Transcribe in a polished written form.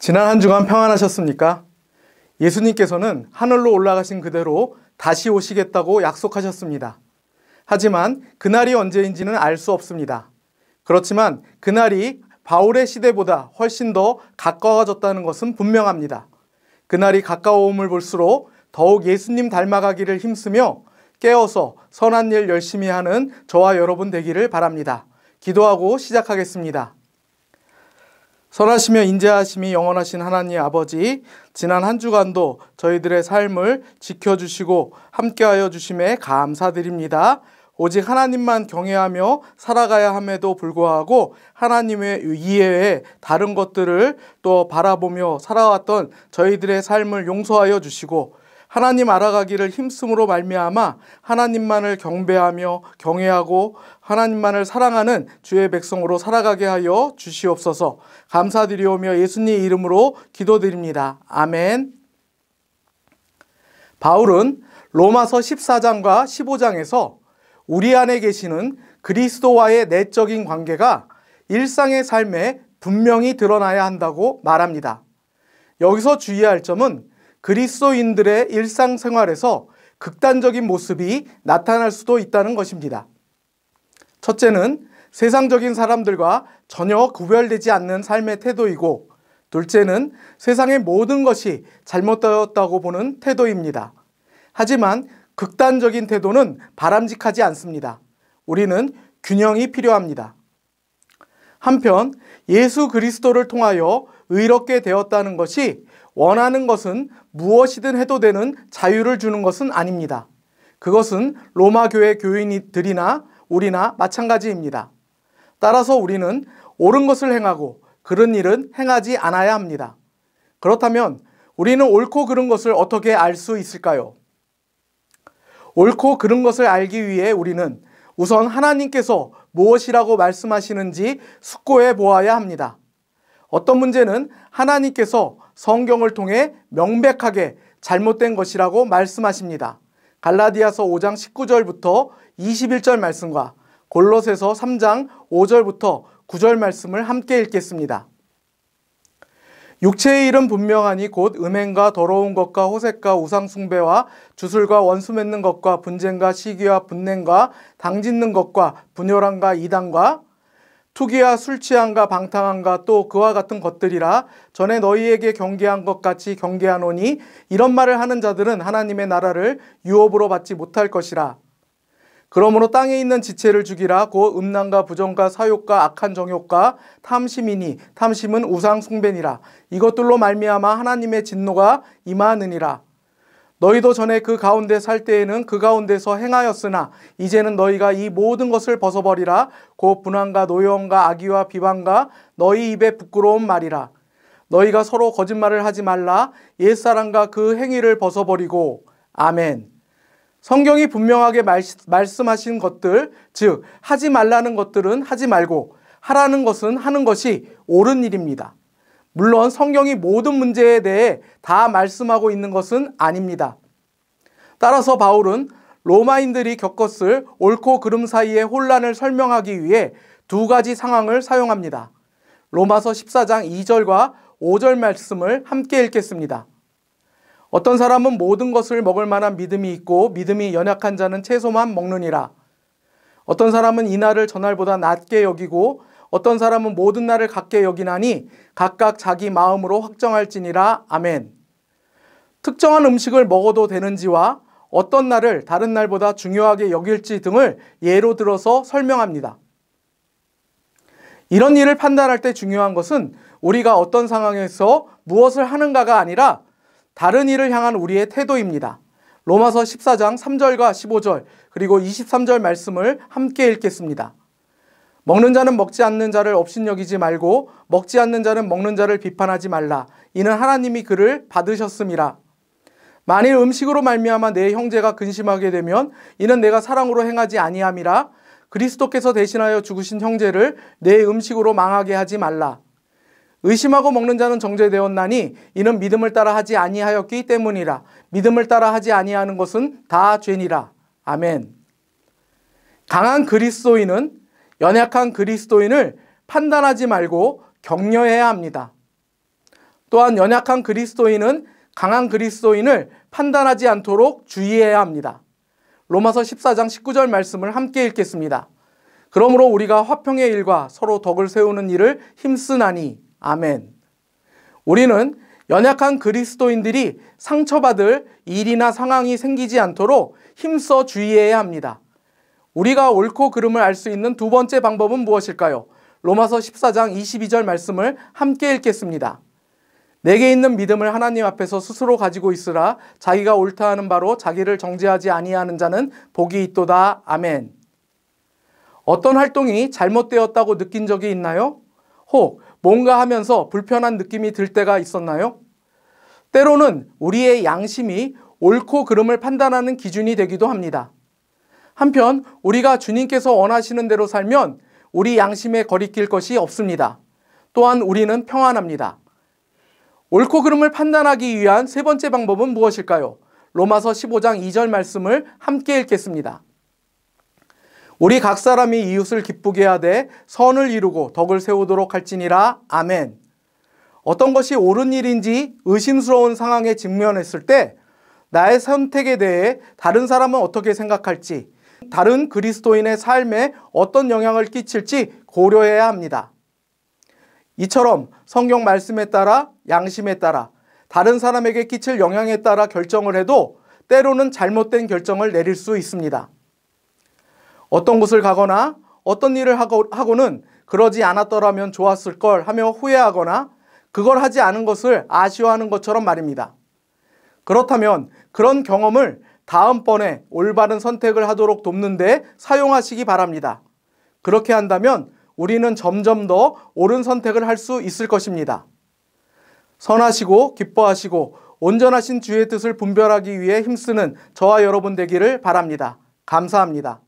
지난 한 주간 평안하셨습니까? 예수님께서는 하늘로 올라가신 그대로 다시 오시겠다고 약속하셨습니다. 하지만 그날이 언제인지는 알 수 없습니다. 그렇지만 그날이 바울의 시대보다 훨씬 더 가까워졌다는 것은 분명합니다. 그날이 가까워옴을 볼수록 더욱 예수님 닮아가기를 힘쓰며 깨어서 선한 일 열심히 하는 저와 여러분 되기를 바랍니다. 기도하고 시작하겠습니다. 선하시며 인자하심이 영원하신 하나님 아버지, 지난 한 주간도 저희들의 삶을 지켜주시고 함께하여 주심에 감사드립니다. 오직 하나님만 경외하며 살아가야 함에도 불구하고 하나님의 이외에 다른 것들을 또 바라보며 살아왔던 저희들의 삶을 용서하여 주시고 하나님 알아가기를 힘쓰므로 말미암아 하나님만을 경배하며 경외하고 하나님만을 사랑하는 주의 백성으로 살아가게 하여 주시옵소서. 감사드리오며 예수님 이름으로 기도드립니다. 아멘. 바울은 로마서 14장과 15장에서 우리 안에 계시는 그리스도와의 내적인 관계가 일상의 삶에 분명히 드러나야 한다고 말합니다. 여기서 주의할 점은 그리스도인들의 일상생활에서 극단적인 모습이 나타날 수도 있다는 것입니다. 첫째는 세상적인 사람들과 전혀 구별되지 않는 삶의 태도이고, 둘째는 세상의 모든 것이 잘못되었다고 보는 태도입니다. 하지만 극단적인 태도는 바람직하지 않습니다. 우리는 균형이 필요합니다. 한편 예수 그리스도를 통하여 의롭게 되었다는 것이 원하는 것은 무엇이든 해도 되는 자유를 주는 것은 아닙니다. 그것은 로마 교회 교인들이나 우리나 마찬가지입니다. 따라서 우리는 옳은 것을 행하고 그른 일은 행하지 않아야 합니다. 그렇다면 우리는 옳고 그른 것을 어떻게 알 수 있을까요? 옳고 그른 것을 알기 위해 우리는 우선 하나님께서 무엇이라고 말씀하시는지 숙고해 보아야 합니다. 어떤 문제는 하나님께서 성경을 통해 명백하게 잘못된 것이라고 말씀하십니다. 갈라디아서 5장 19절부터 21절 말씀과 골로새서 3장 5절부터 9절 말씀을 함께 읽겠습니다. 육체의 일은 분명하니 곧 음행과 더러운 것과 호색과 우상숭배와 주술과 원수 맺는 것과 분쟁과 시기와 분냉과 당짓는 것과 분열함과 이단과 투기와 술취함과 방탕함과 또 그와 같은 것들이라. 전에 너희에게 경계한 것 같이 경계하노니 이런 말을 하는 자들은 하나님의 나라를 유업으로 받지 못할 것이라. 그러므로 땅에 있는 지체를 죽이라. 곧 음란과 부정과 사욕과 악한 정욕과 탐심이니 탐심은 우상 숭배니라. 이것들로 말미암아 하나님의 진노가 임하느니라. 너희도 전에 그 가운데 살 때에는 그 가운데서 행하였으나 이제는 너희가 이 모든 것을 벗어버리라. 곧 분한과 노여움과 악의와 비방과 너희 입에 부끄러운 말이라. 너희가 서로 거짓말을 하지 말라. 옛사람과 그 행위를 벗어버리고. 아멘. 성경이 분명하게 말씀하신 것들, 즉 하지 말라는 것들은 하지 말고 하라는 것은 하는 것이 옳은 일입니다. 물론 성경이 모든 문제에 대해 다 말씀하고 있는 것은 아닙니다. 따라서 바울은 로마인들이 겪었을 옳고 그름 사이의 혼란을 설명하기 위해 두 가지 상황을 사용합니다. 로마서 14장 2절과 5절 말씀을 함께 읽겠습니다. 어떤 사람은 모든 것을 먹을 만한 믿음이 있고 믿음이 연약한 자는 채소만 먹느니라. 어떤 사람은 이날을 전날보다 낮게 여기고 어떤 사람은 모든 날을 같게 여기나니 각각 자기 마음으로 확정할지니라. 아멘. 특정한 음식을 먹어도 되는지와 어떤 날을 다른 날보다 중요하게 여길지 등을 예로 들어서 설명합니다. 이런 일을 판단할 때 중요한 것은 우리가 어떤 상황에서 무엇을 하는가가 아니라 다른 일을 향한 우리의 태도입니다. 로마서 14장 3절과 15절 그리고 23절 말씀을 함께 읽겠습니다. 먹는 자는 먹지 않는 자를 업신여기지 말고 먹지 않는 자는 먹는 자를 비판하지 말라. 이는 하나님이 그를 받으셨음이라. 만일 음식으로 말미암아 내 형제가 근심하게 되면 이는 내가 사랑으로 행하지 아니함이라. 그리스도께서 대신하여 죽으신 형제를 내 음식으로 망하게 하지 말라. 의심하고 먹는 자는 정죄되었나니 이는 믿음을 따라 하지 아니하였기 때문이라. 믿음을 따라 하지 아니하는 것은 다 죄니라. 아멘. 강한 그리스도인은 연약한 그리스도인을 판단하지 말고 격려해야 합니다. 또한 연약한 그리스도인은 강한 그리스도인을 판단하지 않도록 주의해야 합니다. 로마서 14장 19절 말씀을 함께 읽겠습니다. 그러므로 우리가 화평의 일과 서로 덕을 세우는 일을 힘쓰나니. 아멘. 우리는 연약한 그리스도인들이 상처받을 일이나 상황이 생기지 않도록 힘써 주의해야 합니다. 우리가 옳고 그름을 알 수 있는 두 번째 방법은 무엇일까요? 로마서 14장 22절 말씀을 함께 읽겠습니다. 내게 있는 믿음을 하나님 앞에서 스스로 가지고 있으라. 자기가 옳다 하는 바로 자기를 정죄하지 아니하는 자는 복이 있도다. 아멘. 어떤 활동이 잘못되었다고 느낀 적이 있나요? 혹 뭔가 하면서 불편한 느낌이 들 때가 있었나요? 때로는 우리의 양심이 옳고 그름을 판단하는 기준이 되기도 합니다. 한편 우리가 주님께서 원하시는 대로 살면 우리 양심에 거리낄 것이 없습니다. 또한 우리는 평안합니다. 옳고 그름을 판단하기 위한 세 번째 방법은 무엇일까요? 로마서 15장 2절 말씀을 함께 읽겠습니다. 우리 각 사람이 이웃을 기쁘게 하되 선을 이루고 덕을 세우도록 할지니라. 아멘. 어떤 것이 옳은 일인지 의심스러운 상황에 직면했을 때 나의 선택에 대해 다른 사람은 어떻게 생각할지, 다른 그리스도인의 삶에 어떤 영향을 끼칠지 고려해야 합니다. 이처럼 성경 말씀에 따라, 양심에 따라, 다른 사람에게 끼칠 영향에 따라 결정을 해도 때로는 잘못된 결정을 내릴 수 있습니다. 어떤 곳을 가거나 어떤 일을 하고는 그러지 않았더라면 좋았을 걸 하며 후회하거나 그걸 하지 않은 것을 아쉬워하는 것처럼 말입니다. 그렇다면 그런 경험을 다음번에 올바른 선택을 하도록 돕는 데 사용하시기 바랍니다. 그렇게 한다면 우리는 점점 더 옳은 선택을 할 수 있을 것입니다. 선하시고 기뻐하시고 온전하신 주의 뜻을 분별하기 위해 힘쓰는 저와 여러분 되기를 바랍니다. 감사합니다.